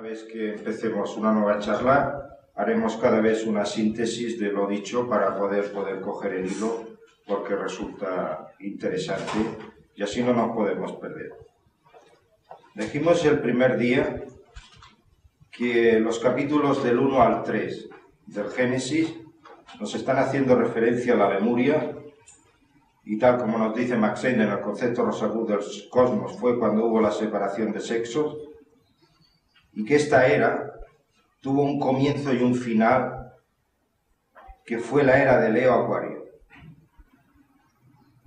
vez que empecemos una nueva charla, haremos cada vez una síntesis de lo dicho para poder coger el hilo, porque resulta interesante y así no nos podemos perder. Dijimos el primer día que los capítulos del 1 al 3 del Génesis nos están haciendo referencia a la Lemuria, y tal como nos dice Max Heine en el concepto Rosacut del cosmos, fue cuando hubo la separación de sexos, y que esta era tuvo un comienzo y un final, que fue la era de Leo-Acuario.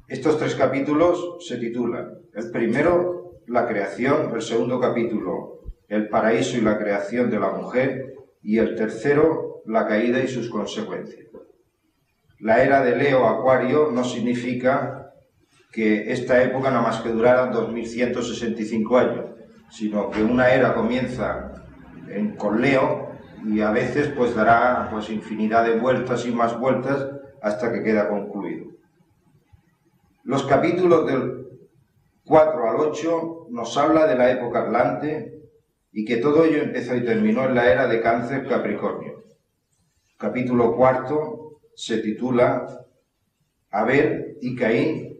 Estos tres capítulos se titulan: el primero, la creación; el segundo capítulo, el paraíso y la creación de la mujer; y el tercero, la caída y sus consecuencias. La era de Leo-Acuario no significa que esta época nada más que durara 2165 años, sino que una era comienza con Leo y a veces dará infinidad de vueltas y más vueltas hasta que queda concluido. Los capítulos del 4 al 8 nos habla de la época Atlante y que todo ello empezó y terminó en la era de Cáncer-Capricornio. Capítulo 4 se titula Abel y Caín,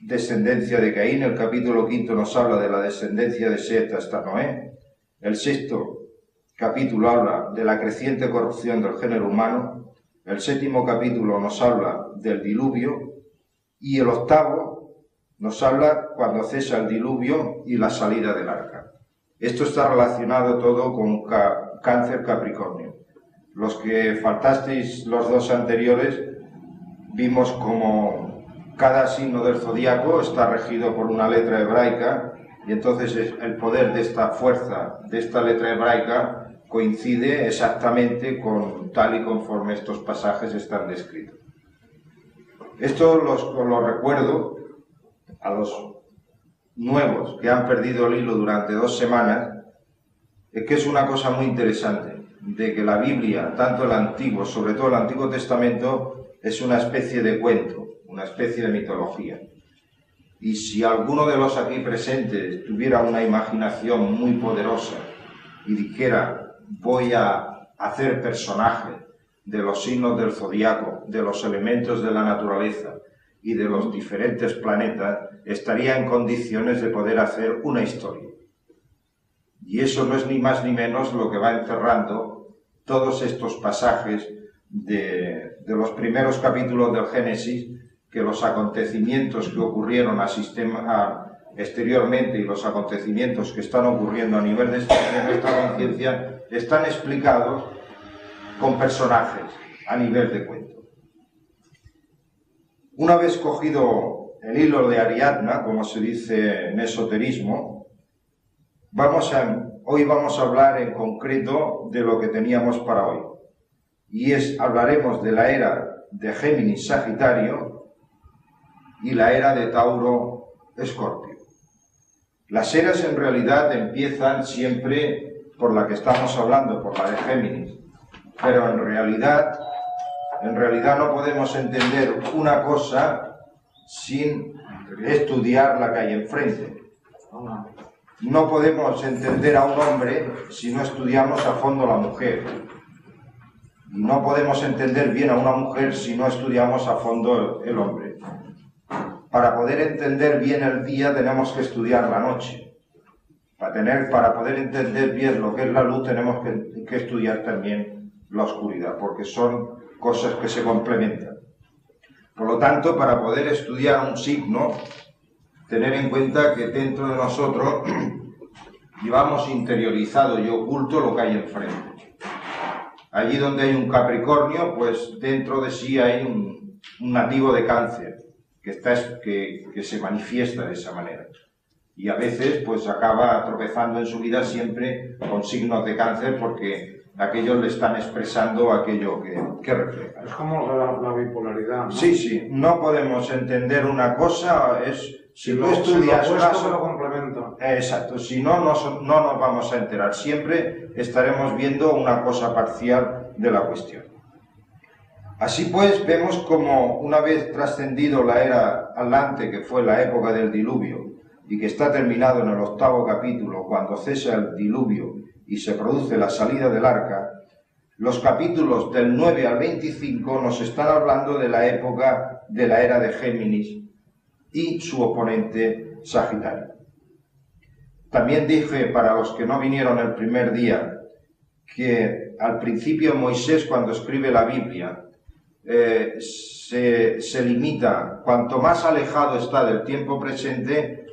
descendencia de Caín. El capítulo 5 nos habla de la descendencia de Set hasta Noé. El sexto capítulo habla de la creciente corrupción del género humano. El séptimo capítulo nos habla del diluvio. Y el octavo nos habla cuando cesa el diluvio y la salida del arca. Esto está relacionado todo con Cáncer-Capricornio. Los que faltasteis los dos anteriores, vimos como cada signo del zodiaco está regido por una letra hebraica, y entonces el poder de esta fuerza, de esta letra hebraica, coincide exactamente con tal y conforme estos pasajes están descritos. Esto lo recuerdo a los nuevos que han perdido el hilo durante 2 semanas, es que es una cosa muy interesante, de que la Biblia, tanto el Antiguo, sobre todo el Antiguo Testamento, es una especie de cuento, una especie de mitología. Y si alguno de los aquí presentes tuviera una imaginación muy poderosa y dijera: voy a hacer personajes de los signos del zodiaco, de los elementos de la naturaleza y de los diferentes planetas, estaría en condiciones de poder hacer una historia. Y eso no es ni más ni menos lo que va encerrando todos estos pasajes de los primeros capítulos del Génesis, que los acontecimientos que ocurrieron exteriormente y los acontecimientos que están ocurriendo a nivel de nuestra conciencia están explicados con personajes a nivel de cuento. Una vez cogido el hilo de Ariadna, como se dice en esoterismo, hoy vamos a hablar en concreto de lo que teníamos para hoy. Y hablaremos de la era de Géminis-Sagitario y la era de Tauro-Escorpio. Las eras en realidad empiezan siempre por la que estamos hablando, por la de Géminis. Pero en realidad no podemos entender una cosa sin estudiar la que hay enfrente. No podemos entender a un hombre si no estudiamos a fondo la mujer. Y no podemos entender bien a una mujer si no estudiamos a fondo el hombre. Para poder entender bien el día tenemos que estudiar la noche. Para poder entender bien lo que es la luz tenemos que estudiar también la oscuridad, porque son cosas que se complementan. Por lo tanto, para poder estudiar un signo, tener en cuenta que dentro de nosotros llevamos interiorizado y oculto lo que hay enfrente. Allí donde hay un Capricornio, pues dentro de sí hay un nativo de Cáncer, que se manifiesta de esa manera. Y a veces acaba tropezando en su vida siempre con signos de Cáncer, porque aquellos le están expresando aquello que refleja. Es como la bipolaridad, ¿no? Sí, no podemos entender una cosa, si tú estudias lo lo complementa. Exacto, si no nos vamos a enterar, siempre estaremos viendo una cosa parcial de la cuestión. Así pues, vemos como una vez trascendido la era Atlante, que fue la época del diluvio, y que está terminado en el 8º capítulo, cuando cesa el diluvio y se produce la salida del arca, los capítulos del 9 al 25 nos están hablando de la época de la era de Géminis y su oponente Sagitario. También dije, para los que no vinieron el primer día, que al principio Moisés, cuando escribe la Biblia, se limita, cuanto más alejado está del tiempo presente,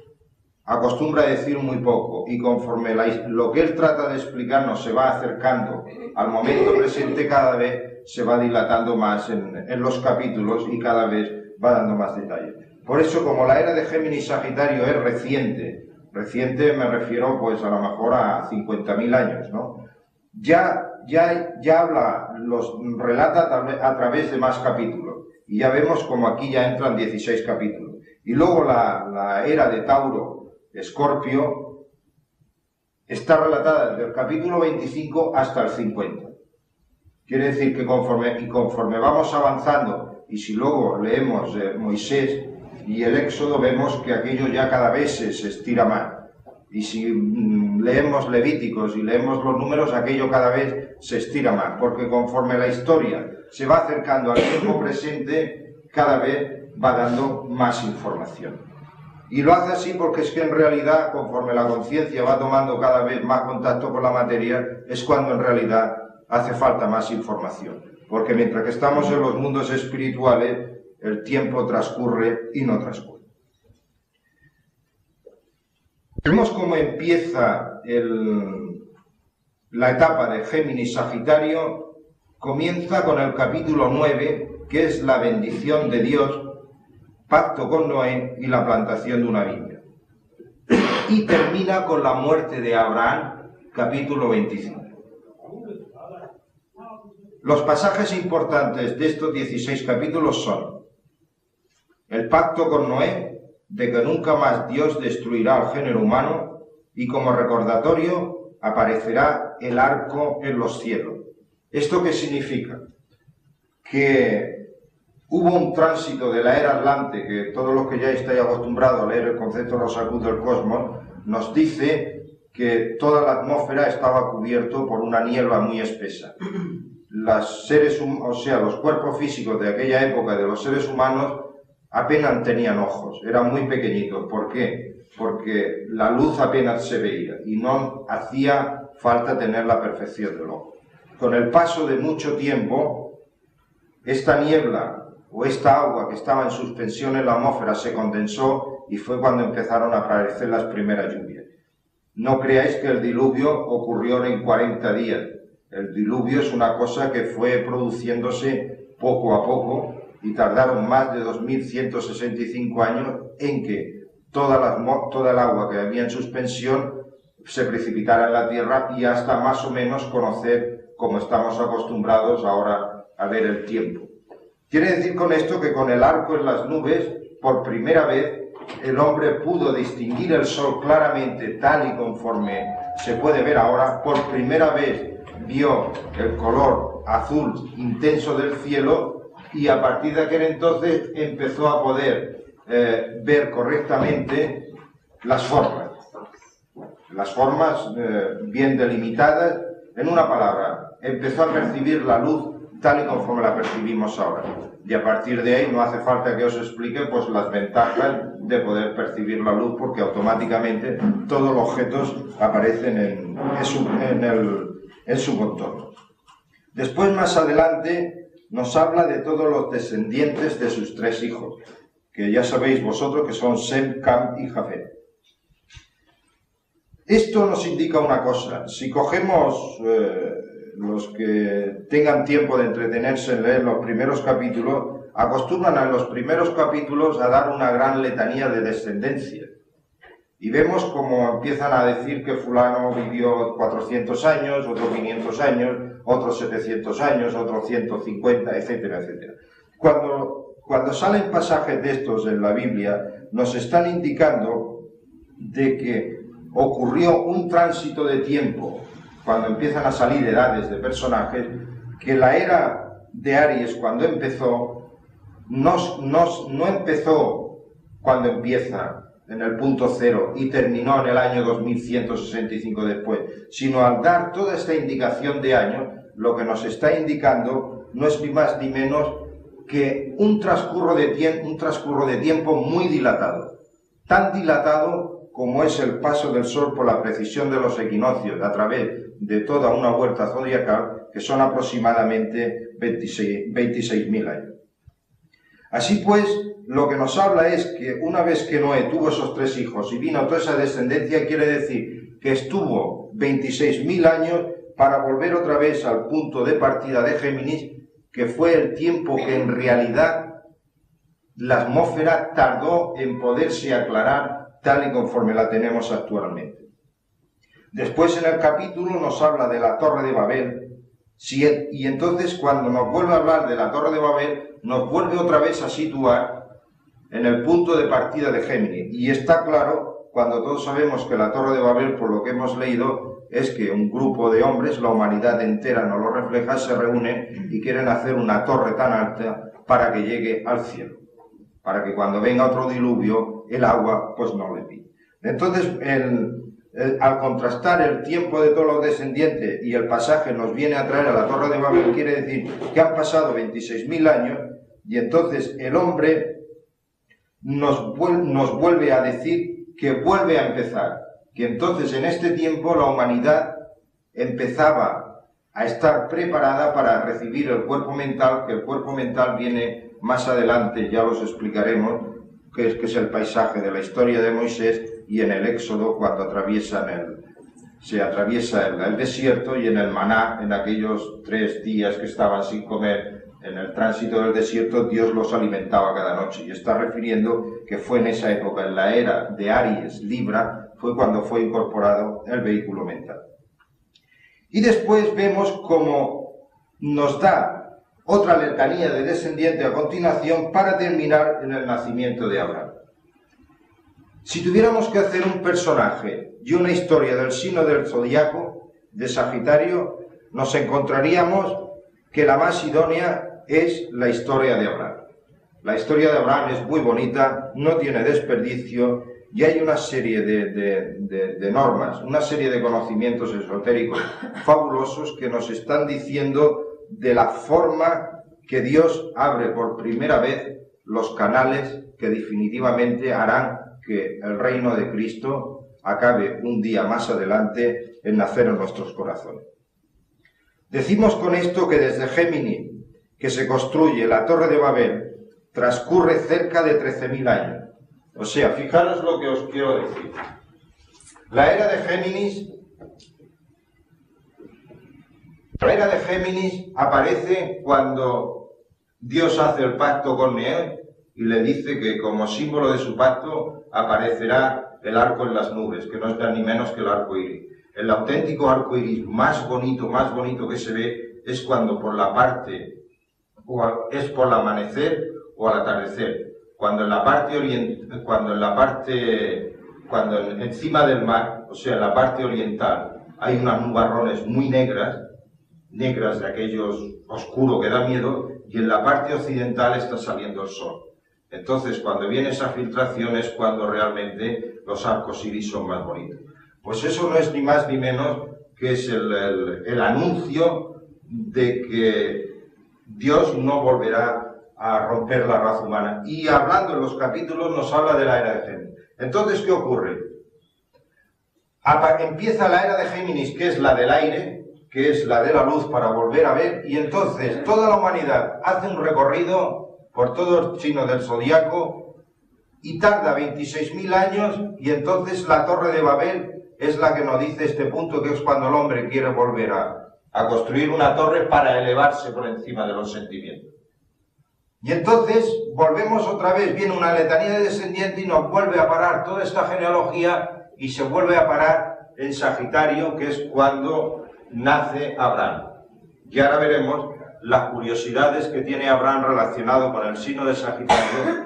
acostumbra a decir muy poco, y conforme lo que él trata de explicarnos se va acercando al momento presente, cada vez se va dilatando más en los capítulos y cada vez va dando más detalles. Por eso, como la era de Géminis Sagitario es reciente me refiero pues a lo mejor a 50.000 años, ¿no? Ya los relata a través de más capítulos, y ya vemos como aquí ya entran 16 capítulos. Y luego la era de Tauro, Escorpio, está relatada desde el capítulo 25 hasta el 50. Quiere decir que conforme vamos avanzando, y si luego leemos Moisés y el Éxodo, vemos que aquello ya cada vez se estira más. Y si leemos Levíticos y leemos los números, aquello cada vez se estira más, porque conforme la historia se va acercando al tiempo presente, cada vez va dando más información. Y lo hace así porque es que en realidad, conforme la conciencia va tomando cada vez más contacto con la materia, es cuando en realidad hace falta más información. Porque mientras que estamos en los mundos espirituales, el tiempo transcurre y no transcurre. Vemos cómo empieza la etapa de Géminis Sagitario. Comienza con el capítulo 9, que es la bendición de Dios, pacto con Noé y la plantación de una viña. Y termina con la muerte de Abraham, capítulo 25. Los pasajes importantes de estos 16 capítulos son el pacto con Noé, de que nunca más Dios destruirá al género humano, y como recordatorio aparecerá el arco en los cielos. ¿Esto qué significa? Que hubo un tránsito de la era Atlante, que todos los que ya estáis acostumbrados a leer el concepto Rosacruz del cosmos, nos dice que toda la atmósfera estaba cubierto por una niebla muy espesa. Los cuerpos físicos de aquella época de los seres humanos apenas tenían ojos, eran muy pequeñitos. ¿Por qué? Porque la luz apenas se veía y no hacía falta tener la perfección del ojo. Con el paso de mucho tiempo, esta niebla o esta agua que estaba en suspensión en la atmósfera se condensó y fue cuando empezaron a aparecer las primeras lluvias. No creáis que el diluvio ocurrió en 40 días. El diluvio es una cosa que fue produciéndose poco a poco y tardaron más de 2165 años en que toda el agua que había en suspensión se precipitara en la Tierra y hasta más o menos conocer como estamos acostumbrados ahora a ver el tiempo. Quiere decir con esto que con el arco en las nubes, por primera vez, el hombre pudo distinguir el sol claramente, tal y conforme se puede ver ahora. Por primera vez vio el color azul intenso del cielo y a partir de aquel entonces empezó a poder ver correctamente las formas. Las formas bien delimitadas, en una palabra, empezó a percibir la luz tal y conforme la percibimos ahora. Y a partir de ahí no hace falta que os explique pues las ventajas de poder percibir la luz, porque automáticamente todos los objetos aparecen en su contorno. Después, más adelante, nos habla de todos los descendientes de sus 3 hijos, que ya sabéis vosotros que son Sem, Cam y Jafet. Esto nos indica una cosa. Si cogemos los que tengan tiempo de entretenerse en leer los primeros capítulos, acostumbran en los primeros capítulos a dar una gran letanía de descendencia. Y vemos como empiezan a decir que fulano vivió 400 años, otro 500 años, otros 700 años, otros 150, etcétera, etcétera. Cuando salen pasajes de estos en la Biblia, nos están indicando de que ocurrió un tránsito de tiempo, cuando empiezan a salir edades de personajes, que la era de Aries, cuando empezó, no empezó cuando empieza en el punto cero y terminó en el año 2165 después, sino al dar toda esta indicación de años, lo que nos está indicando no es ni más ni menos que un transcurso de tiempo muy dilatado, tan dilatado como es el paso del Sol por la precisión de los equinoccios a través de toda una vuelta zodiacal, que son aproximadamente 26.000 años. Así pues, lo que nos habla es que una vez que Noé tuvo esos 3 hijos y vino toda esa descendencia, quiere decir que estuvo 26.000 años para volver otra vez al punto de partida de Géminis, que fue el tiempo que en realidad la atmósfera tardó en poderse aclarar tal y conforme la tenemos actualmente. Después en el capítulo nos habla de la Torre de Babel, y entonces cuando nos vuelve a hablar de la Torre de Babel, nos vuelve otra vez a situar en el punto de partida de Géminis. Y está claro, cuando todos sabemos que la Torre de Babel, por lo que hemos leído, es que un grupo de hombres, la humanidad entera no lo refleja, se reúnen y quieren hacer una torre tan alta para que llegue al cielo, para que cuando venga otro diluvio, el agua pues no le pille. Entonces, al contrastar el tiempo de todos los descendientes y el pasaje nos viene a traer a la Torre de Babel, quiere decir que han pasado 26.000 años y entonces el hombre nos vuelve a decir que vuelve a empezar, que entonces en este tiempo la humanidad empezaba a estar preparada para recibir el cuerpo mental, que el cuerpo mental viene más adelante, ya los explicaremos, que es el paisaje de la historia de Moisés y en el Éxodo cuando se atraviesa el desierto, y en el maná, en aquellos 3 días que estaban sin comer en el tránsito del desierto, Dios los alimentaba cada noche. Y está refiriendo que fue en esa época, en la era de Aries, Libra, fue cuando fue incorporado el vehículo mental. Y después vemos cómo nos da otra letanía de descendiente a continuación para terminar en el nacimiento de Abraham. Si tuviéramos que hacer un personaje y una historia del signo del zodiaco de Sagitario, nos encontraríamos que la más idónea es la historia de Abraham. La historia de Abraham es muy bonita, no tiene desperdicio, y hay una serie de normas, una serie de conocimientos esotéricos fabulosos que nos están diciendo de la forma que Dios abre por primera vez los canales que definitivamente harán que el reino de Cristo acabe un día más adelante en nacer en nuestros corazones. Decimos con esto que desde Géminis, que se construye la Torre de Babel, transcurre cerca de 13.000 años. O sea, fijaros lo que os quiero decir. La era de Géminis aparece cuando Dios hace el pacto con Noé y le dice que como símbolo de su pacto aparecerá el arco en las nubes, que no es ni menos que el arco iris. El auténtico arco iris más bonito que se ve es cuando por la parte, es por el amanecer o al atardecer, cuando encima del mar, o sea, en la parte oriental, hay unas nubarrones muy negras de aquellos oscuro que da miedo, y en la parte occidental está saliendo el sol. Entonces, cuando viene esa filtración es cuando realmente los arcos iris son más bonitos. Pues eso no es ni más ni menos que es el anuncio de que Dios no volverá a romper la raza humana. Y hablando en los capítulos nos habla de la era de Géminis. Entonces, ¿qué ocurre? Empieza la era de Géminis, que es la del aire, que es la de la luz para volver a ver, y entonces toda la humanidad hace un recorrido por todo el signo del zodiaco y tarda 26.000 años, y entonces la Torre de Babel es la que nos dice este punto, que es cuando el hombre quiere volver a construir una torre para elevarse por encima de los sentimientos. Y entonces volvemos otra vez, viene una letanía de descendientes y nos vuelve a parar toda esta genealogía y se vuelve a parar en Sagitario, que es cuando nace Abraham. Y ahora veremos las curiosidades que tiene Abraham relacionado con el signo de Sagitario.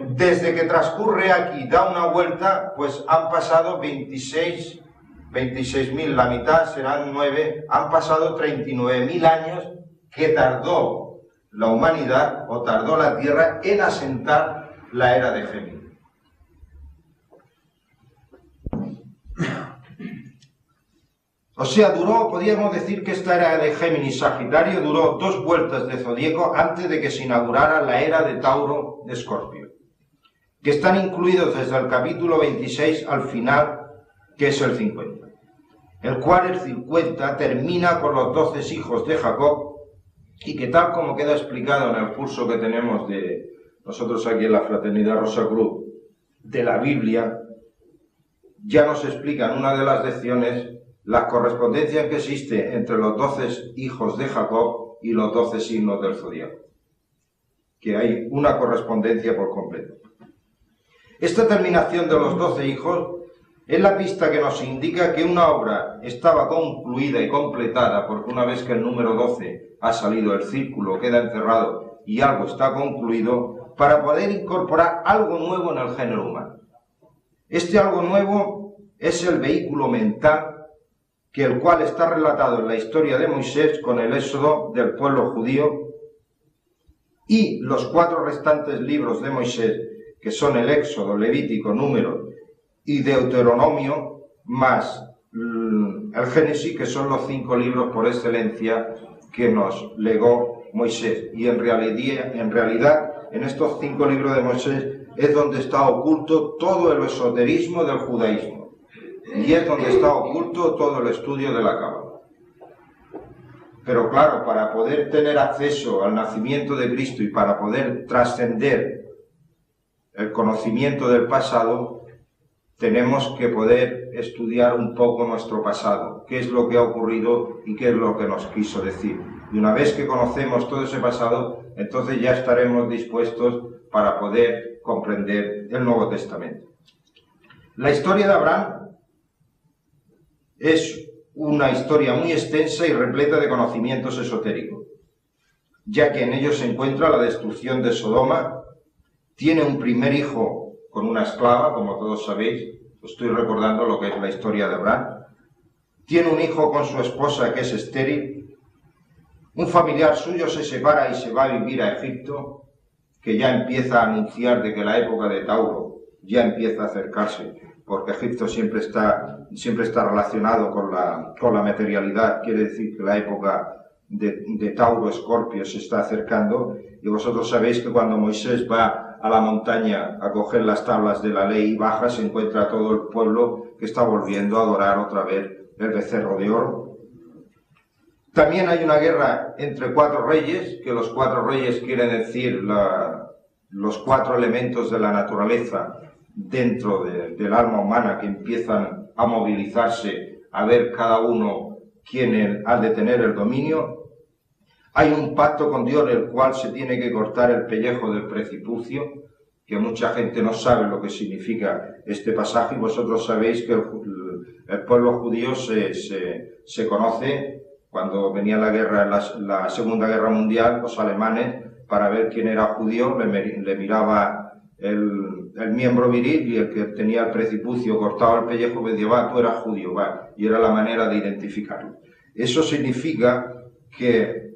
Desde que transcurre aquí, da una vuelta, pues han pasado 26.000, la mitad serán 9, han pasado 39.000 años que tardó la humanidad o tardó la Tierra en asentar la era de Géminis. O sea, podríamos decir que esta era de Géminis-Sagitario duró 2 vueltas de zodíaco antes de que se inaugurara la era de Tauro-Escorpio, que están incluidos desde el capítulo 26 al final, que es el 50, el cual el 50 termina con los 12 hijos de Jacob, y que tal como queda explicado en el curso que tenemos de nosotros aquí en la Fraternidad Rosa Cruz de la Biblia, ya nos explica en una de las lecciones la correspondencia que existe entre los 12 hijos de Jacob y los 12 signos del zodiaco, que hay una correspondencia por completo. Esta terminación de los 12 hijos es la pista que nos indica que una obra estaba concluida y completada, porque una vez que el número 12 ha salido, el círculo queda encerrado y algo está concluido, para poder incorporar algo nuevo en el género humano. Este algo nuevo es el vehículo mental, que el cual está relatado en la historia de Moisés con el éxodo del pueblo judío, y los 4 restantes libros de Moisés, que son el Éxodo, Levítico, Número y Deuteronomio, más el Génesis, que son los 5 libros por excelencia que nos legó Moisés. Y en realidad, en estos 5 libros de Moisés es donde está oculto todo el esoterismo del judaísmo. Y es donde está oculto todo el estudio de la Cábala. Pero claro, para poder tener acceso al nacimiento de Cristo y para poder trascender el conocimiento del pasado, tenemos que poder estudiar un poco nuestro pasado, qué es lo que ha ocurrido y qué es lo que nos quiso decir. Y una vez que conocemos todo ese pasado, entonces ya estaremos dispuestos para poder comprender el Nuevo Testamento. La historia de Abraham es una historia muy extensa y repleta de conocimientos esotéricos, ya que en ellos se encuentra la destrucción de Sodoma. Tiene un primer hijo con una esclava, como todos sabéis, estoy recordando lo que es la historia de Abraham. Tiene un hijo con su esposa que es estéril. Un familiar suyo se separa y se va a vivir a Egipto, que ya empieza a anunciar de que la época de Tauro ya empieza a acercarse, porque Egipto siempre está relacionado con la materialidad. Quiere decir que la época de Tauro, Escorpio, se está acercando. Y vosotros sabéis que cuando Moisés va a la montaña a coger las tablas de la ley y baja, se encuentra todo el pueblo que está volviendo a adorar otra vez el becerro de oro. También hay una guerra entre 4 reyes, que los 4 reyes quieren decir los 4 elementos de la naturaleza dentro del alma humana, que empiezan a movilizarse a ver cada uno quién ha de tener el dominio. Hay un pacto con Dios, el cual se tiene que cortar el pellejo del precipicio, que mucha gente no sabe lo que significa este pasaje, y vosotros sabéis que el pueblo judío se conoce cuando venía la guerra, la Segunda Guerra Mundial, los alemanes, para ver quién era judío, le miraba el miembro viril, y el que tenía el precipicio cortado el pellejo me decía, va, tú eras judío, va, y era la manera de identificarlo. Eso significa que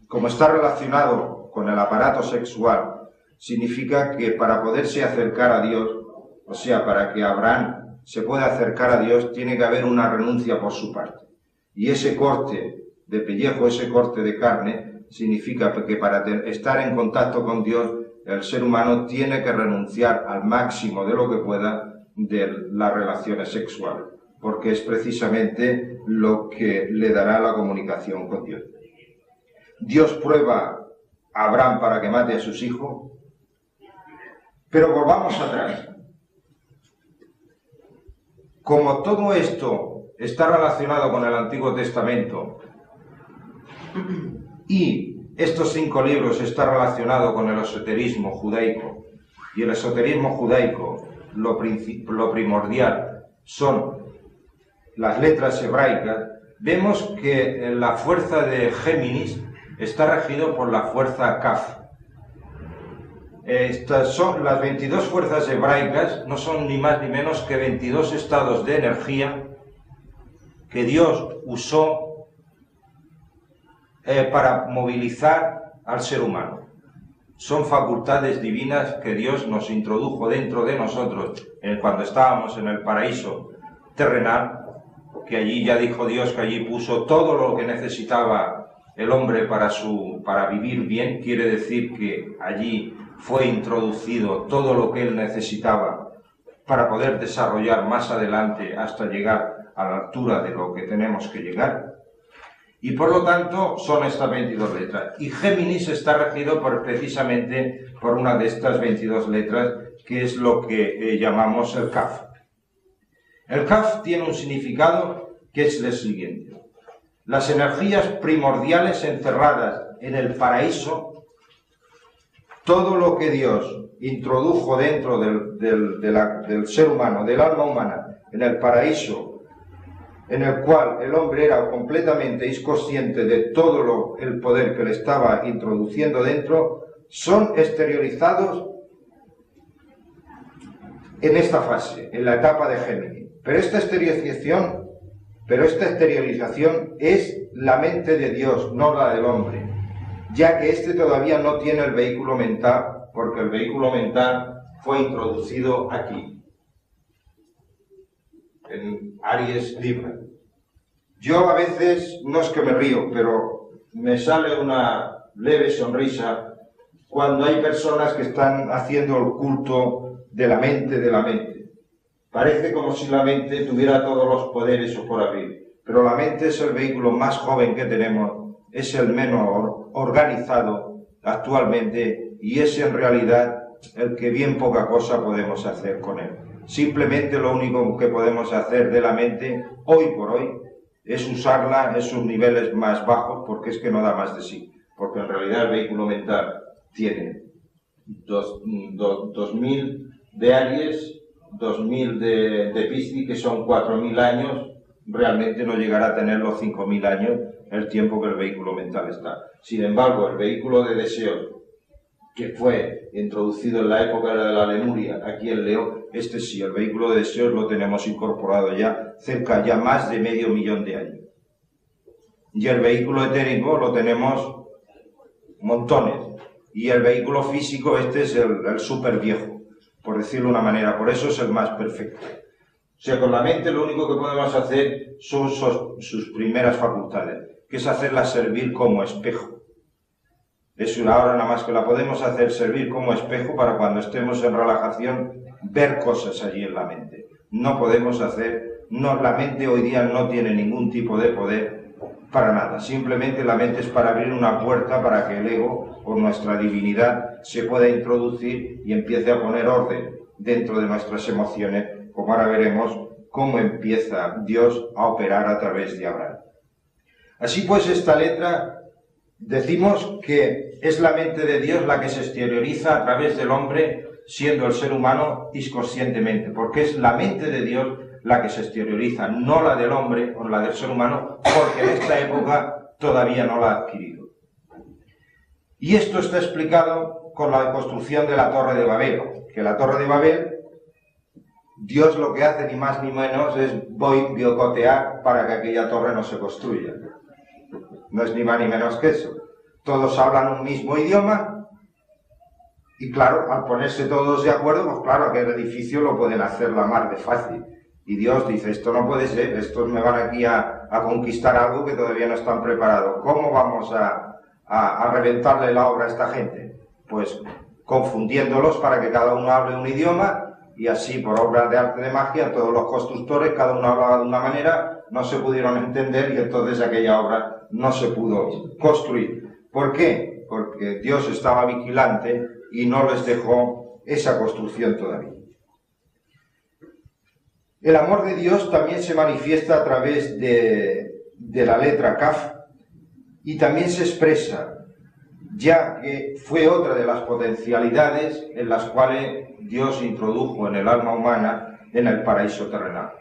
como está relacionado con el aparato sexual, significa que para poderse acercar a Dios, o sea, para que Abraham se pueda acercar a Dios, tiene que haber una renuncia por su parte. Y ese corte de pellejo, ese corte de carne, significa que para estar en contacto con Dios, el ser humano tiene que renunciar al máximo de lo que pueda de las relaciones sexuales, porque es precisamente lo que le dará la comunicación con Dios. Dios prueba a Abraham para que mate a sus hijos, pero volvamos atrás. Como todo esto está relacionado con el Antiguo Testamento y estos 5 libros están relacionados con el esoterismo judaico, y el esoterismo judaico, lo primordial son las letras hebraicas, vemos que la fuerza de Géminis está regido por la fuerza Kaf. Estas son las 22 fuerzas hebraicas, no son ni más ni menos que 22 estados de energía que Dios usó para movilizar al ser humano. Son facultades divinas que Dios nos introdujo dentro de nosotros cuando estábamos en el paraíso terrenal, que allí ya dijo Dios que allí puso todo lo que necesitaba el hombre para vivir bien, quiere decir que allí fue introducido todo lo que él necesitaba para poder desarrollar más adelante hasta llegar a la altura de lo que tenemos que llegar. Y por lo tanto son estas 22 letras. Y Géminis está regido precisamente por una de estas 22 letras, que es lo que llamamos el Kaf. El Kaf tiene un significado que es el siguiente. Las energías primordiales encerradas en el paraíso, todo lo que Dios introdujo dentro del ser humano, del alma humana, en el paraíso, en el cual el hombre era completamente inconsciente de todo el poder que le estaba introduciendo dentro, son exteriorizados en esta fase, en la etapa de Géminis. Pero esta exteriorización es la mente de Dios, no la del hombre, ya que éste todavía no tiene el vehículo mental, porque el vehículo mental fue introducido aquí, en Aries Libra. Yo a veces, no es que me río, pero me sale una leve sonrisa cuando hay personas que están haciendo el culto de la mente. Parece como si la mente tuviera todos los poderes o por abrir, pero la mente es el vehículo más joven que tenemos, es el menos organizado actualmente y es en realidad el que bien poca cosa podemos hacer con él. Simplemente lo único que podemos hacer de la mente, hoy por hoy, es usarla en sus niveles más bajos, porque es que no da más de sí. Porque en realidad el vehículo mental tiene 2000 de Aries, 2000 de Piscis, que son 4000 años, realmente no llegará a tener los 5000 años el tiempo que el vehículo mental está. Sin embargo, el vehículo de deseos, que fue introducido en la época de la Lemuria, aquí en Leo, este sí, el vehículo de deseos lo tenemos incorporado ya más de 500.000 de años. Y el vehículo etérico lo tenemos montones. Y el vehículo físico, este es el súper viejo, por decirlo de una manera, por eso es el más perfecto. O sea, con la mente lo único que podemos hacer son sus primeras facultades, que es hacerla servir como espejo. Es una hora nada más que la podemos hacer servir como espejo para cuando estemos en relajación ver cosas allí en la mente. No podemos la mente hoy día no tiene ningún tipo de poder para nada. Simplemente la mente es para abrir una puerta para que el ego o nuestra divinidad se pueda introducir y empiece a poner orden dentro de nuestras emociones, como ahora veremos cómo empieza Dios a operar a través de Abraham. Así pues, esta letra decimos que es la mente de Dios la que se exterioriza a través del hombre, siendo el ser humano inconscientemente, porque es la mente de Dios la que se exterioriza, no la del hombre o la del ser humano, porque en esta época todavía no la ha adquirido. Y esto está explicado con la construcción de la Torre de Babel, que la Torre de Babel, Dios lo que hace ni más ni menos es boicotear para que aquella torre no se construya. No es ni más ni menos que eso. Todos hablan un mismo idioma y claro, al ponerse todos de acuerdo, pues claro, aquel edificio lo pueden hacer la mar de fácil. Y Dios dice, esto no puede ser, estos me van aquí a conquistar algo que todavía no están preparados. ¿Cómo vamos a reventarle la obra a esta gente? Pues confundiéndolos para que cada uno hable un idioma y así, por obras de arte de magia, todos los constructores, cada uno hablaba de una manera, no se pudieron entender y entonces aquella obra no se pudo construir. ¿Por qué? Porque Dios estaba vigilante y no les dejó esa construcción todavía. El amor de Dios también se manifiesta a través de la letra Kaf y también se expresa, ya que fue otra de las potencialidades en las cuales Dios introdujo en el alma humana en el paraíso terrenal.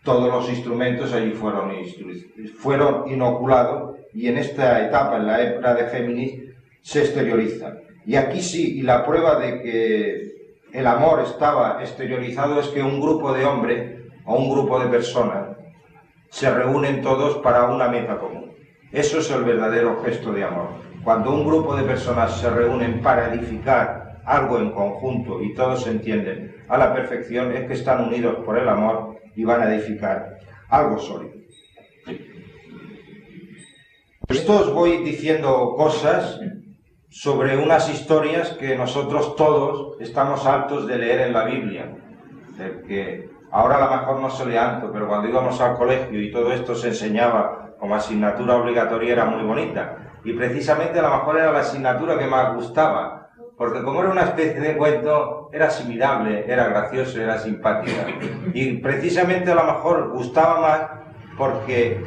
Todos los instrumentos allí fueron inoculados y en esta etapa, en la época de Géminis, se exteriorizan. Y aquí sí, y la prueba de que el amor estaba exteriorizado es que un grupo de hombres o un grupo de personas se reúnen todos para una meta común. Eso es el verdadero gesto de amor. Cuando un grupo de personas se reúnen para edificar algo en conjunto y todos se entienden a la perfección, es que están unidos por el amor y van a edificar algo sólido. Esto os voy diciendo cosas sobre unas historias que nosotros todos estamos hartos de leer en la Biblia, que ahora a lo mejor no se lee tanto, pero cuando íbamos al colegio y todo esto se enseñaba como asignatura obligatoria era muy bonita, y precisamente a lo mejor era la asignatura que más gustaba, porque como era una especie de cuento, era asimilable, era gracioso, era simpática, y precisamente a lo mejor gustaba más porque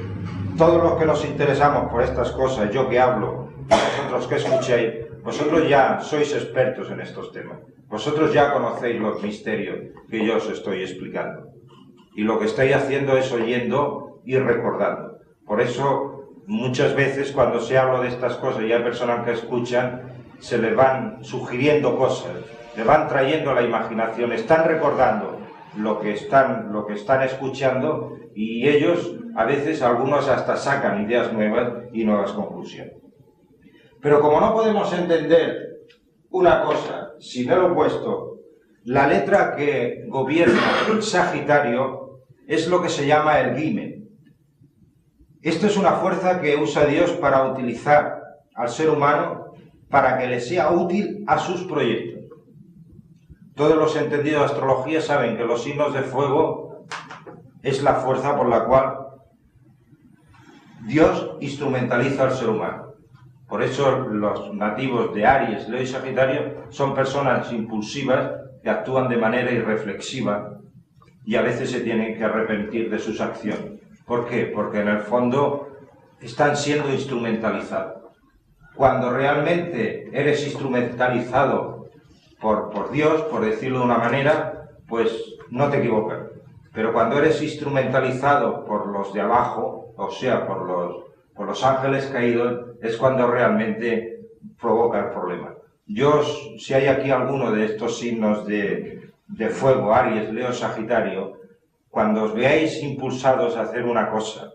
todos los que nos interesamos por estas cosas, yo que hablo, vosotros que escucháis, vosotros ya sois expertos en estos temas. Vosotros ya conocéis los misterios que yo os estoy explicando. Y lo que estáis haciendo es oyendo y recordando. Por eso, muchas veces cuando se habla de estas cosas y hay personas que escuchan, se les van sugiriendo cosas, le van trayendo a la imaginación, están recordando lo que están escuchando y ellos, a veces, algunos hasta sacan ideas nuevas y nuevas conclusiones. Pero como no podemos entender una cosa sin el opuesto, la letra que gobierna el Sagitario es lo que se llama el guime. Esto es una fuerza que usa Dios para utilizar al ser humano para que le sea útil a sus proyectos. Todos los entendidos de astrología saben que los signos de fuego es la fuerza por la cual Dios instrumentaliza al ser humano. Por eso los nativos de Aries, Leo y Sagitario son personas impulsivas que actúan de manera irreflexiva y a veces se tienen que arrepentir de sus acciones. ¿Por qué? Porque en el fondo están siendo instrumentalizados. Cuando realmente eres instrumentalizado por Dios, por decirlo de una manera, pues no te equivocas. Pero cuando eres instrumentalizado por los de abajo, o sea, por los ángeles caídos, es cuando realmente provoca el problema. Si hay aquí alguno de estos signos de fuego, Aries, Leo, Sagitario, cuando os veáis impulsados a hacer una cosa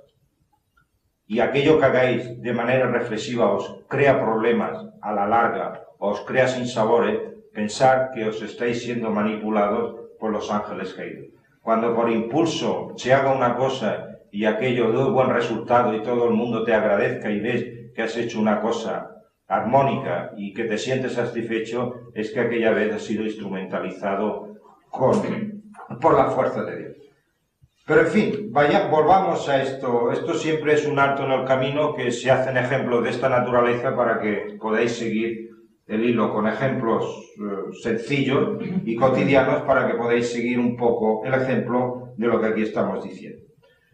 y aquello que hagáis de manera reflexiva os crea problemas a la larga, o os crea sinsabores, pensad que os estáis siendo manipulados por los ángeles caídos. Cuando por impulso se haga una cosa y aquello dé buen resultado y todo el mundo te agradezca y ves que has hecho una cosa armónica y que te sientes satisfecho, es que aquella vez has sido instrumentalizado por la fuerza de Dios. Pero en fin, volvamos a esto. Esto siempre es un alto en el camino que se hacen ejemplos de esta naturaleza para que podáis seguir el hilo con ejemplos sencillos y cotidianos para que podáis seguir un poco el ejemplo de lo que aquí estamos diciendo.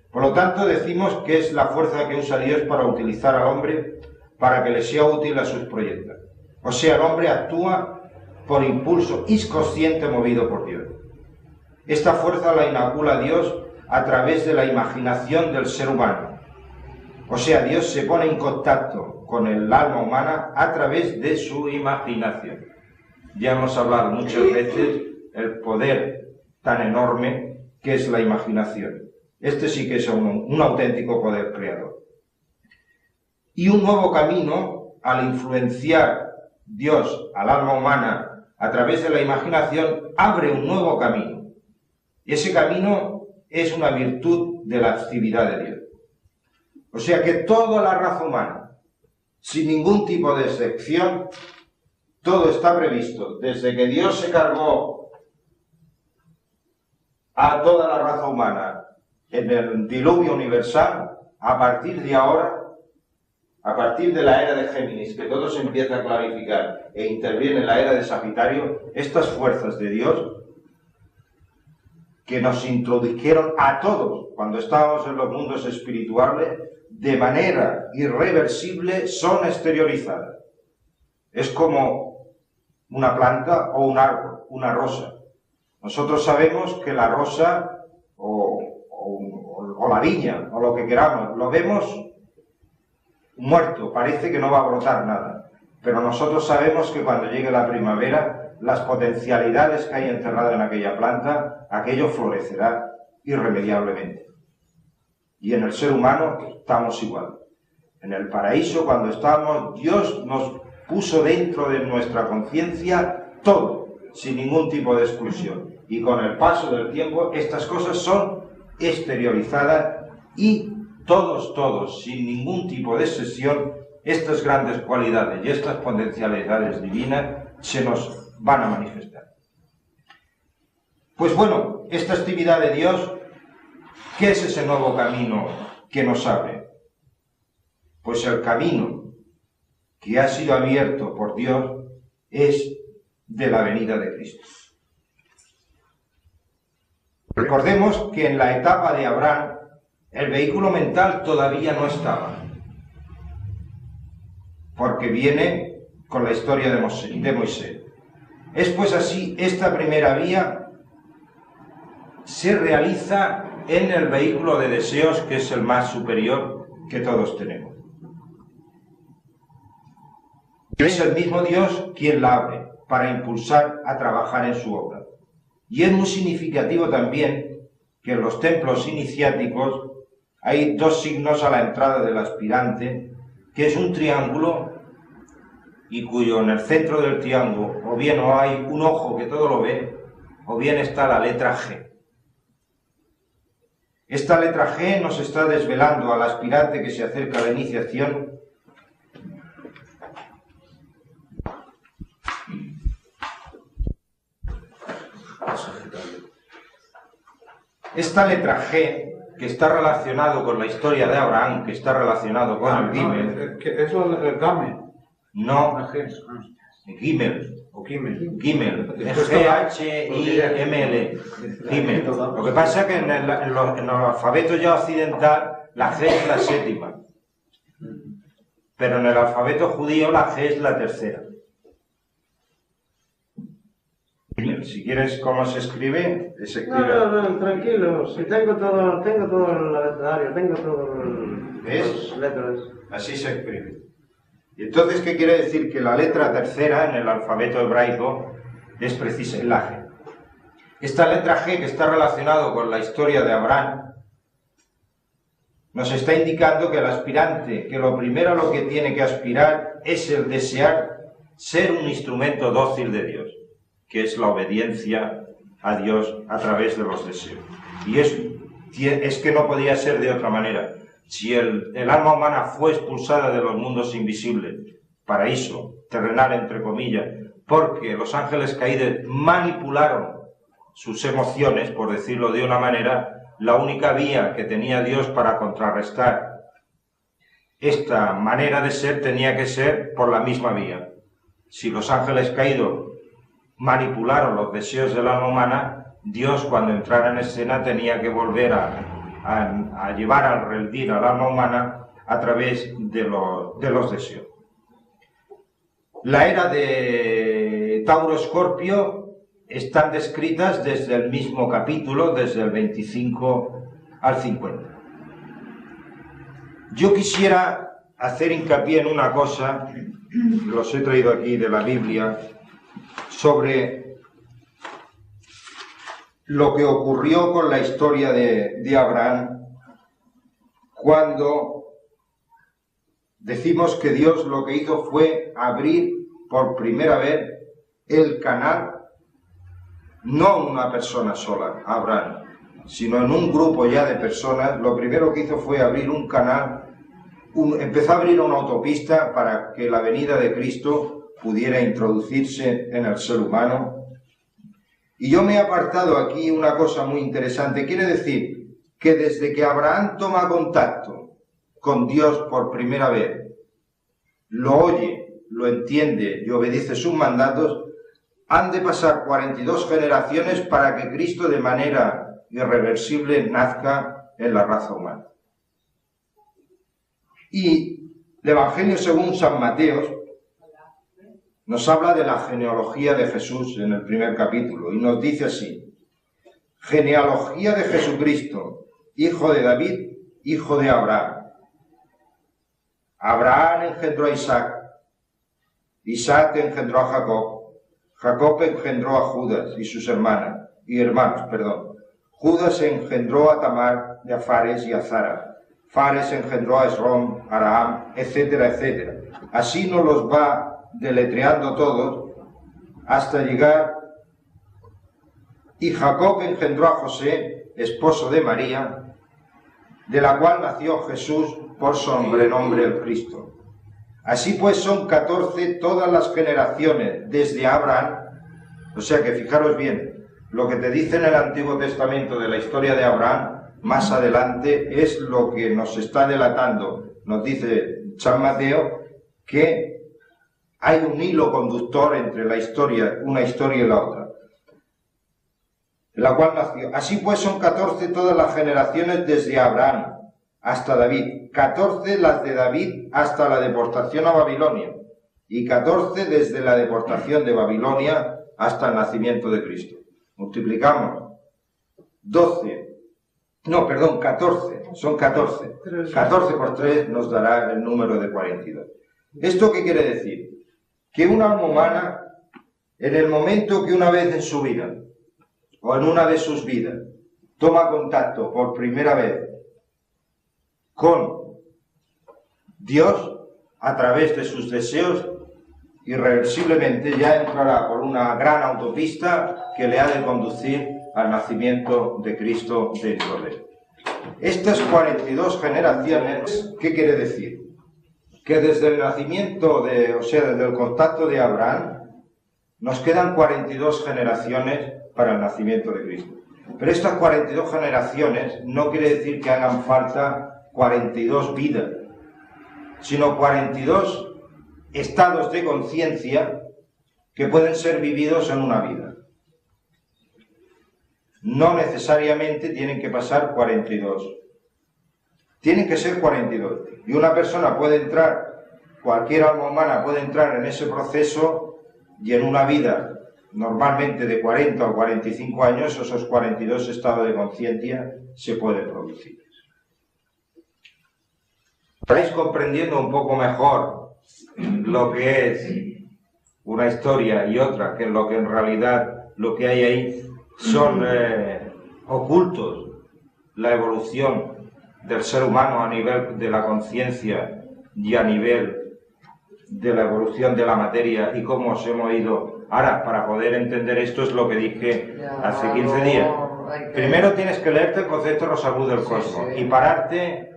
Por lo tanto, decimos que es la fuerza que usa Dios para utilizar al hombre para que le sea útil a sus proyectos. O sea, el hombre actúa por impulso inconsciente movido por Dios. Esta fuerza la inocula Dios a través de la imaginación del ser humano. O sea, Dios se pone en contacto con el alma humana a través de su imaginación. Ya hemos hablado muchas veces el poder tan enorme que es la imaginación. Este sí que es un auténtico poder creador. Y un nuevo camino, al influenciar Dios al alma humana a través de la imaginación, abre un nuevo camino. Y ese camino es una virtud de la actividad de Dios. O sea que toda la raza humana, sin ningún tipo de excepción, todo está previsto. Desde que Dios se cargó a toda la raza humana en el diluvio universal, a partir de ahora, a partir de la era de Géminis, que todo se empieza a clarificar e interviene en la era de Sagitario, estas fuerzas de Dios que nos introdujeron a todos cuando estábamos en los mundos espirituales, de manera irreversible son exteriorizadas. Es como una planta o un árbol, una rosa. Nosotros sabemos que la rosa o la viña o lo que queramos, lo vemos muerto, parece que no va a brotar nada. Pero nosotros sabemos que cuando llegue la primavera, las potencialidades que hay encerradas en aquella planta, aquello florecerá irremediablemente. Y en el ser humano estamos igual. En el paraíso, cuando estábamos, Dios nos puso dentro de nuestra conciencia todo, sin ningún tipo de exclusión. Y con el paso del tiempo, estas cosas son exteriorizada y todos, sin ningún tipo de excepción, estas grandes cualidades y estas potencialidades divinas se nos van a manifestar. Pues bueno, esta actividad de Dios, ¿qué es ese nuevo camino que nos abre? Pues el camino que ha sido abierto por Dios es de la venida de Cristo. Recordemos que en la etapa de Abraham el vehículo mental todavía no estaba, porque viene con la historia de Moisés. Es pues así, esta primera vía se realiza en el vehículo de deseos, que es el más superior que todos tenemos. Es el mismo Dios quien la abre para impulsar a trabajar en su obra. Y es muy significativo también que en los templos iniciáticos hay dos signos a la entrada del aspirante, que es un triángulo y cuyo en el centro del triángulo o bien no hay un ojo que todo lo ve, o bien está la letra G. Esta letra G nos está desvelando al aspirante que se acerca a la iniciación esta letra G, que está relacionado con la historia de Abraham, que está relacionado con el Gimel. ¿Es el Game? No, Gimel. ¿O Gimel? Gimel, G-H-I-M-L. Gimel. Lo que pasa es que en el alfabeto ya occidental la G es la séptima, pero en el alfabeto judío la G es la tercera. Si quieres cómo se escribe, se escribe. No, tranquilo. Si tengo todo el abecedario, tengo todo las letras. Así se escribe. Y entonces, ¿qué quiere decir? Que la letra tercera en el alfabeto hebraico es precisamente la G. Esta letra G, que está relacionado con la historia de Abraham, nos está indicando que el aspirante, que lo primero a lo que tiene que aspirar es el desear ser un instrumento dócil de Dios, que es la obediencia a Dios a través de los deseos. Y es que no podía ser de otra manera. Si el alma humana fue expulsada de los mundos invisibles, paraíso, terrenal entre comillas, porque los ángeles caídos manipularon sus emociones, por decirlo de una manera, la única vía que tenía Dios para contrarrestar esta manera de ser tenía que ser por la misma vía. Si los ángeles caídos manipularon los deseos del alma humana, Dios, cuando entrara en escena, tenía que volver a llevar al redil al alma humana a través de los deseos. La era de Tauro-Escorpio están descritas desde el mismo capítulo, desde el 25 al 50. Yo quisiera hacer hincapié en una cosa, los he traído aquí de la Biblia, sobre lo que ocurrió con la historia de Abraham, cuando decimos que Dios lo que hizo fue abrir por primera vez el canal, no en una persona sola, Abraham, sino en un grupo ya de personas. Lo primero que hizo fue abrir un canal, empezó a abrir una autopista para que la venida de Cristo pudiera introducirse en el ser humano. Y yo me he apartado aquí una cosa muy interesante. Quiere decir que desde que Abraham toma contacto con Dios por primera vez, lo oye, lo entiende y obedece sus mandatos, han de pasar 42 generaciones para que Cristo de manera irreversible nazca en la raza humana. Y el Evangelio según San Mateo nos habla de la genealogía de Jesús en el primer capítulo y nos dice así: genealogía de Jesucristo, hijo de David, hijo de Abraham. Abraham engendró a Isaac, Isaac engendró a Jacob, Jacob engendró a Judas y sus hermanos. Judas engendró a Tamar, y a Fares y a Zara. Fares engendró a Esrom, Aram, etcétera, etcétera. Así nos los va deletreando todos hasta llegar. Y Jacob engendró a José, esposo de María, de la cual nació Jesús por sobrenombre el Cristo. Así pues son 14 todas las generaciones desde Abraham. O sea que fijaros bien, lo que te dice en el Antiguo Testamento de la historia de Abraham, más adelante es lo que nos está delatando. Nos dice San Mateo que hay un hilo conductor entre la historia, una historia y la otra, la cual nació. Así pues son 14 todas las generaciones desde Abraham hasta David, 14 las de David hasta la deportación a Babilonia, y 14 desde la deportación de Babilonia hasta el nacimiento de Cristo. Multiplicamos 14, son 14. 14 por 3 nos dará el número de 42. ¿Esto qué quiere decir? Que una alma humana, en el momento que una vez en su vida, o en una de sus vidas, toma contacto por primera vez con Dios a través de sus deseos, irreversiblemente ya entrará por una gran autopista que le ha de conducir al nacimiento de Cristo dentro de él. Estas 42 generaciones, ¿qué quiere decir? Que desde el nacimiento desde el contacto de Abraham, nos quedan 42 generaciones para el nacimiento de Cristo. Pero estas 42 generaciones no quiere decir que hagan falta 42 vidas, sino 42 estados de conciencia que pueden ser vividos en una vida. No necesariamente tienen que pasar 42. Tienen que ser 42. Y una persona puede entrar, cualquier alma humana puede entrar en ese proceso y en una vida normalmente de 40 o 45 años, esos 42 estados de conciencia se pueden producir. ¿Estáis comprendiendo un poco mejor lo que es una historia y otra, que lo que en realidad lo que hay ahí son ocultos, la evolución del ser humano a nivel de la conciencia y a nivel de la evolución de la materia y cómo os hemos ido? Ahora, para poder entender esto es lo que dije hace 15 días. Primero tienes que leerte el concepto de los salud del cosmos y pararte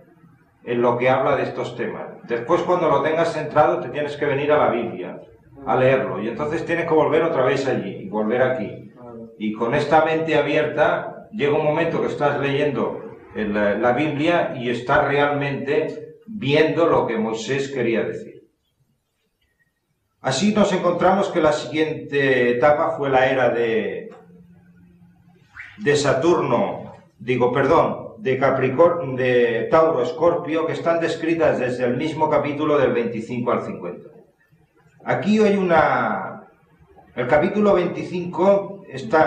en lo que habla de estos temas. Después, cuando lo tengas centrado, te tienes que venir a la Biblia, a leerlo, y entonces tienes que volver otra vez allí y volver aquí. Y con esta mente abierta, llega un momento que estás leyendo la Biblia y estás realmente viendo lo que Moisés quería decir. Así nos encontramos que la siguiente etapa fue la era de Capricornio, de Tauro, Escorpio, que están descritas desde el mismo capítulo del 25 al 50. Aquí hay el capítulo 25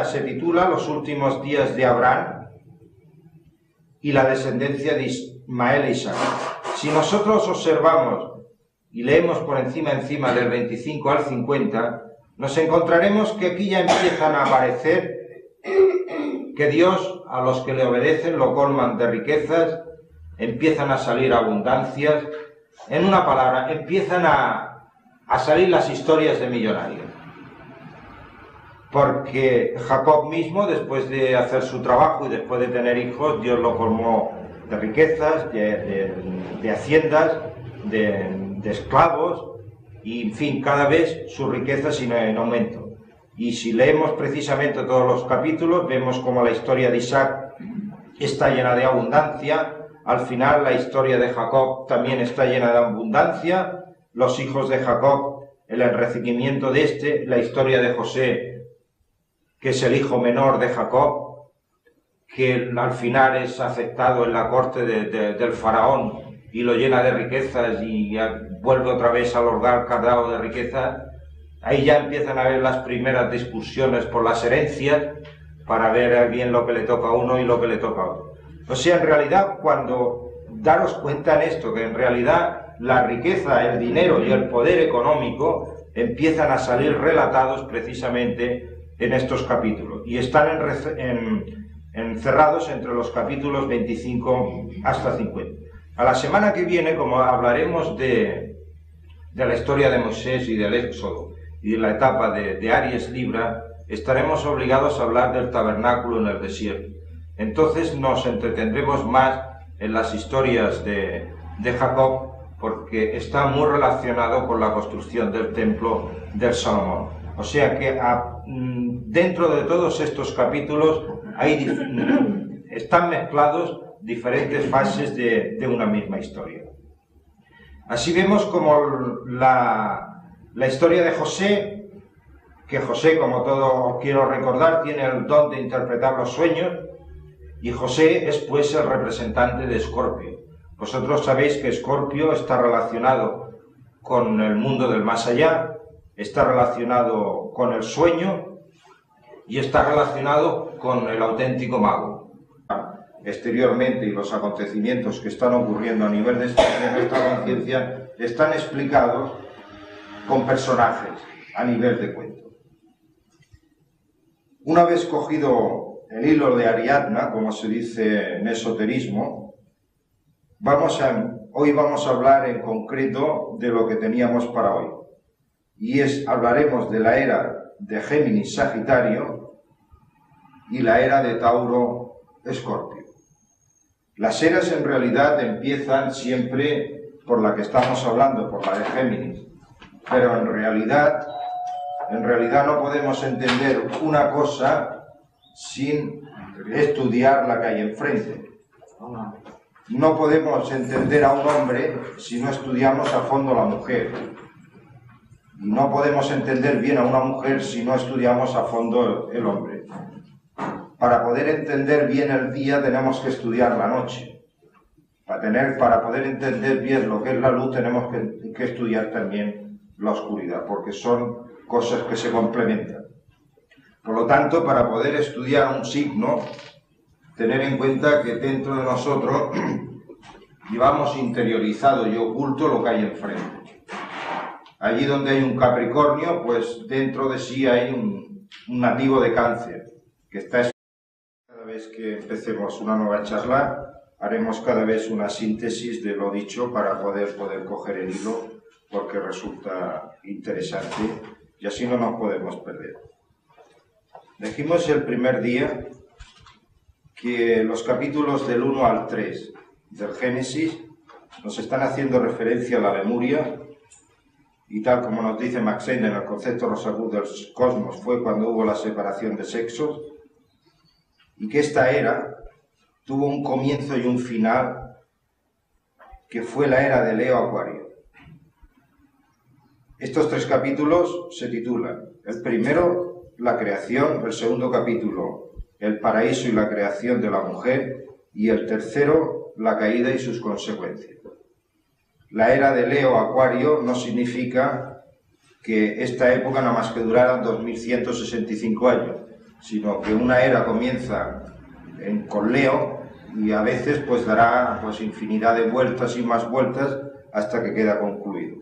se titula Los últimos días de Abraham y la descendencia de Ismael e Isaac. Si nosotros observamos y leemos por encima del 25 al 50, nos encontraremos que aquí ya empiezan a aparecer que Dios a los que le obedecen lo colman de riquezas, empiezan a salir abundancias, en una palabra, empiezan a salir las historias de millonarios. Porque Jacob mismo, después de hacer su trabajo y después de tener hijos, Dios lo colmó de riquezas, de haciendas, de esclavos, y en fin, cada vez sus riquezas en aumento. Y si leemos precisamente todos los capítulos, vemos como la historia de Isaac está llena de abundancia, al final la historia de Jacob también está llena de abundancia, los hijos de Jacob, el enriquecimiento de la historia de José, que es el hijo menor de Jacob, que al final es aceptado en la corte del faraón y lo llena de riquezas y vuelve otra vez al hogar cargado de riquezas. Ahí ya empiezan a haber las primeras discusiones por las herencias para ver bien lo que le toca a uno y lo que le toca a otro. O sea, en realidad, cuando daros cuenta en esto, que en realidad la riqueza, el dinero y el poder económico empiezan a salir relatados precisamente en estos capítulos y están encerrados entre los capítulos 25 hasta 50. A la semana que viene, como hablaremos de la historia de Moisés y del Éxodo y de la etapa de Aries Libra, estaremos obligados a hablar del tabernáculo en el desierto. Entonces nos entretendremos más en las historias de Jacob, porque está muy relacionado con la construcción del templo del Salomón. O sea que dentro de todos estos capítulos están mezclados diferentes fases de una misma historia. Así vemos como la historia de José, que José, como todos quiero recordar, tiene el don de interpretar los sueños, y José es pues el representante de Escorpio. Vosotros sabéis que Escorpio está relacionado con el mundo del más allá, está relacionado con el sueño y está relacionado con el auténtico mago. Exteriormente, y los acontecimientos que están ocurriendo a nivel de nuestra conciencia están explicados con personajes a nivel de cuento. Una vez cogido el hilo de Ariadna, como se dice en esoterismo, hoy vamos a hablar en concreto de lo que teníamos para hoy. Y hablaremos de la era de Géminis Sagitario y la era de Tauro Escorpio. Las eras en realidad empiezan siempre por la que estamos hablando, por la de Géminis, pero en realidad no podemos entender una cosa sin estudiar la que hay enfrente. No podemos entender a un hombre si no estudiamos a fondo la mujer. Y no podemos entender bien a una mujer si no estudiamos a fondo el hombre. Para poder entender bien el día tenemos que estudiar la noche. Para poder entender bien lo que es la luz tenemos que estudiar también la oscuridad, porque son cosas que se complementan. Por lo tanto, para poder estudiar un signo, tener en cuenta que dentro de nosotros llevamos interiorizado y oculto lo que hay enfrente. Allí donde hay un Capricornio, pues dentro de sí hay un nativo de Cáncer, que está. Cada vez que empecemos una nueva charla, haremos cada vez una síntesis de lo dicho para poder coger el hilo, porque resulta interesante y así no nos podemos perder. Dijimos el primer día que los capítulos del 1 al 3 del Génesis nos están haciendo referencia a la Lemuria, y tal como nos dice Max Heine en el concepto Rosacruz del cosmos, fue cuando hubo la separación de sexos, y que esta era tuvo un comienzo y un final, que fue la era de Leo-Acuario. Estos 3 capítulos se titulan: el primero, la creación; el segundo capítulo, el paraíso y la creación de la mujer; y el tercero, la caída y sus consecuencias. La era de Leo-Acuario no significa que esta época nada más que durara 2165 años, sino que una era comienza con Leo y a veces pues dará pues infinidad de vueltas y más vueltas hasta que queda concluido.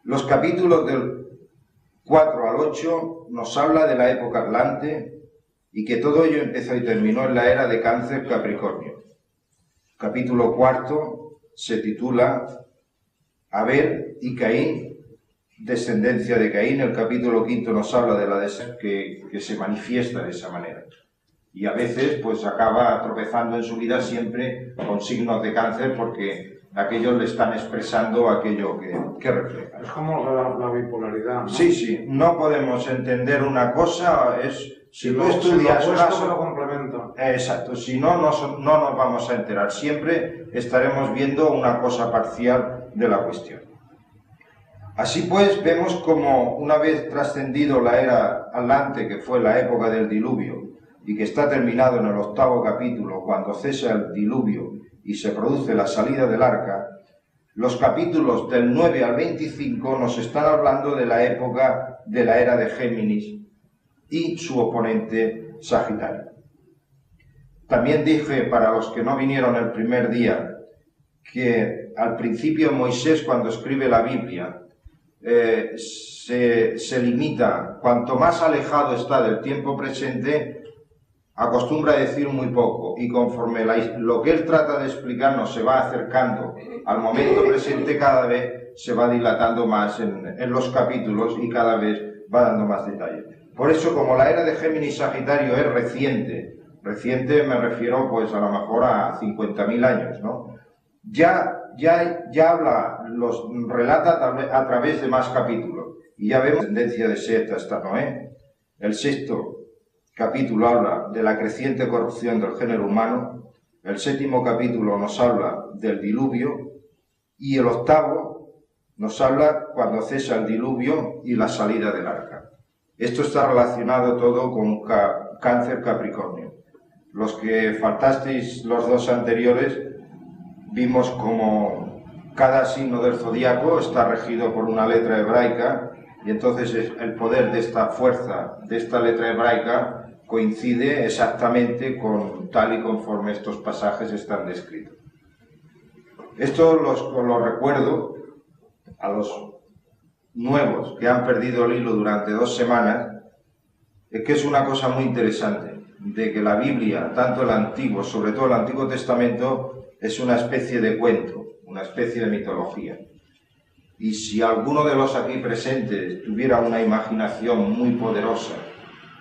Los capítulos del 4 al 8 nos habla de la época Atlante y que todo ello empezó y terminó en la era de Cáncer Capricornio. Capítulo 4 se titula Abel y Caín, descendencia de Caín. El capítulo 5 nos habla de la descendencia que se manifiesta de esa manera. Y a veces pues acaba tropezando en su vida siempre con signos de Cáncer, porque aquellos le están expresando aquello que refleja. Es como la bipolaridad, ¿no? Sí, no podemos entender una cosa, si tú estudias una cosa lo complementa. Exacto, si no nos vamos a enterar, siempre estaremos viendo una cosa parcial de la cuestión. Así pues, vemos como una vez trascendido la era Atlante, que fue la época del diluvio, y que está terminado en el 8º capítulo, cuando cesa el diluvio y se produce la salida del arca, los capítulos del 9 al 25 nos están hablando de la época de la era de Géminis y su oponente Sagitario. También dije, para los que no vinieron el primer día, que al principio Moisés, cuando escribe la Biblia, se limita, cuanto más alejado está del tiempo presente, acostumbra a decir muy poco, y conforme lo que él trata de explicarnos se va acercando al momento presente, cada vez se va dilatando más en los capítulos y cada vez va dando más detalles. Por eso, como la era de Géminis Sagitario es reciente Reciente me refiero pues a lo mejor a 50.000 años, ¿no? Ya habla, los relata a través de más capítulos. Y ya vemos la tendencia de Set hasta Noé. El sexto capítulo habla de la creciente corrupción del género humano. El séptimo capítulo nos habla del diluvio. Y el octavo nos habla cuando cesa el diluvio y la salida del arca. Esto está relacionado todo con Cáncer Capricornio. Los que faltasteis los dos anteriores, vimos como cada signo del zodiaco está regido por una letra hebraica, y entonces el poder de esta fuerza, de esta letra hebraica, coincide exactamente con tal y conforme estos pasajes están descritos. Esto los recuerdo a los nuevos que han perdido el hilo durante 2 semanas, es que es una cosa muy interesante, de que la Biblia, tanto el Antiguo, sobre todo el Antiguo Testamento, es una especie de cuento, una especie de mitología. Y si alguno de los aquí presentes tuviera una imaginación muy poderosa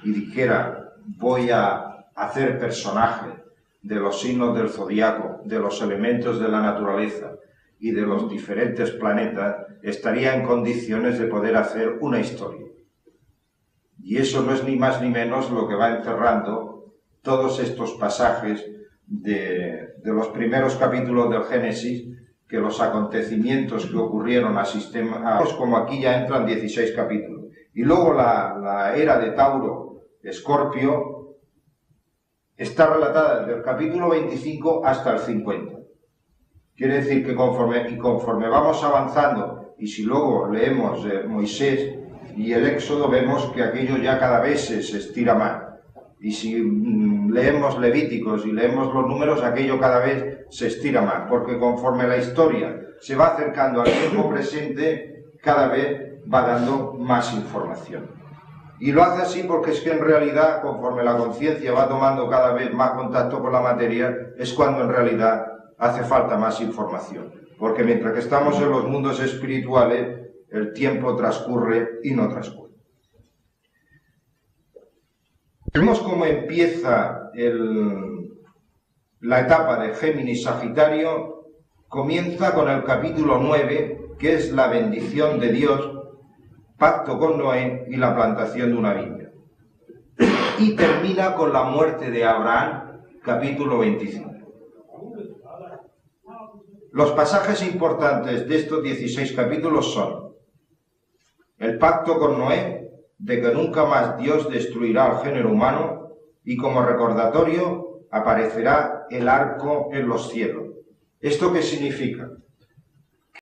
y dijera, voy a hacer personaje de los signos del zodiaco, de los elementos de la naturaleza y de los diferentes planetas, estaría en condiciones de poder hacer una historia. Y eso no es ni más ni menos lo que va encerrando todos estos pasajes de los primeros capítulos del Génesis, que los acontecimientos que ocurrieron a sistemas, como aquí ya entran 16 capítulos. Y luego la era de Tauro, Escorpio, está relatada desde el capítulo 25 hasta el 50. Quiere decir que conforme vamos avanzando, y si luego leemos Moisés y el Éxodo, vemos que aquello ya cada vez se estira más. Y si leemos Levíticos y leemos los números, aquello cada vez se estira más, porque conforme la historia se va acercando al tiempo presente, cada vez va dando más información. Y lo hace así porque es que en realidad, conforme la conciencia va tomando cada vez más contacto con la materia, es cuando en realidad hace falta más información. Porque mientras que estamos en los mundos espirituales, el tiempo transcurre y no transcurre. Vemos cómo empieza la etapa de Géminis-Sagitario. Comienza con el capítulo 9, que es la bendición de Dios, pacto con Noé y la plantación de una viña. Y termina con la muerte de Abraham, capítulo 25. Los pasajes importantes de estos 16 capítulos son el pacto con Noé, de que nunca más Dios destruirá al género humano, y como recordatorio aparecerá el arco en los cielos. ¿Esto qué significa?